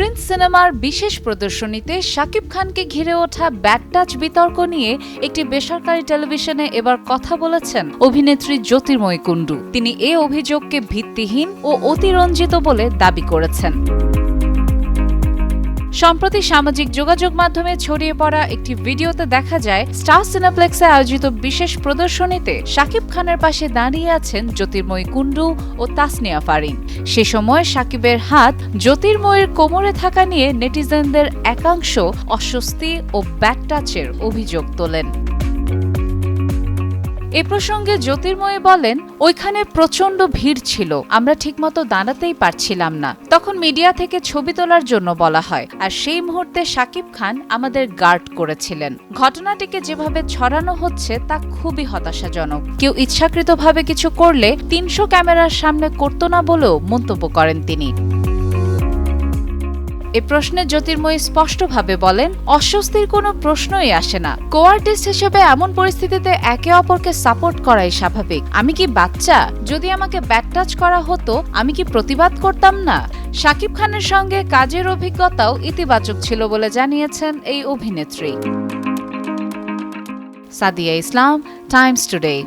Prince সিনেমার বিশেষ প্রদর্শনীতে শাকিব খানকে ঘিরে ওঠা ব্যাড টাচ বিতর্ক নিয়ে একটি বেসরকারি টেলিভিশনে এবার কথা বলেছেন অভিনেত্রী জ্যোতির্ময়ী কুণ্ডু। তিনি এ অভিযোগকে ভিত্তিহীন ও অতিরঞ্জিত বলে দাবি করেছেন। সম্প্রতি সামাজিক যোগাযোগ মাধ্যমে ছড়িয়ে পড়া একটি ভিডিওতে দেখা যায় স্টার সিনেপ্লেক্সে আয়োজিত বিশেষ প্রদর্শনীতে শাকিব খানের পাশে দাঁড়িয়ে আছেন জ্যোতির্ময়ী কুণ্ডু ও তাসনিয়া ফারিন। সে সময় শাকিবের হাত জ্যোতির্ময়ীর কোমরে থাকা নিয়ে নেটিজেনদের একাংশ অস্বস্তি ও ব্যাড টাচের অভিযোগ তোলেন। এ প্রসঙ্গে জ্যোতির্ময়ী বলেন, ওইখানে প্রচণ্ড ভিড় ছিল, আমরা ঠিকমতো দাঁড়াতেই পারছিলাম না। তখন মিডিয়া থেকে ছবি তোলার জন্য বলা হয়, আর সেই মুহূর্তে শাকিব খান আমাদের গার্ড করেছিলেন। ঘটনাটিকে যেভাবে ছড়ানো হচ্ছে তা খুবই হতাশাজনক। কেউ ইচ্ছাকৃতভাবে কিছু করলে ৩০০ ক্যামেরার সামনে করত না বলেও মন্তব্য করেন তিনি। এ প্রশ্নে জ্যোতির্ময়ী স্পষ্টভাবে বলেন, অস্বস্তির কোনো প্রশ্নই আসে না। কো-আর্টিস্ট হিসেবে এমন পরিস্থিতিতে একে অপরকে সাপোর্ট করাই স্বাভাবিক। আমি কি বাচ্চা? যদি আমাকে ব্যাড টাচ করা হতো আমি কি প্রতিবাদ করতাম না? শাকিব খানের সঙ্গে কাজের অভিজ্ঞতাও ইতিবাচক ছিল বলে জানিয়েছেন এই অভিনেত্রী। সাদিয়া ইসলাম, টাইমস টুডে।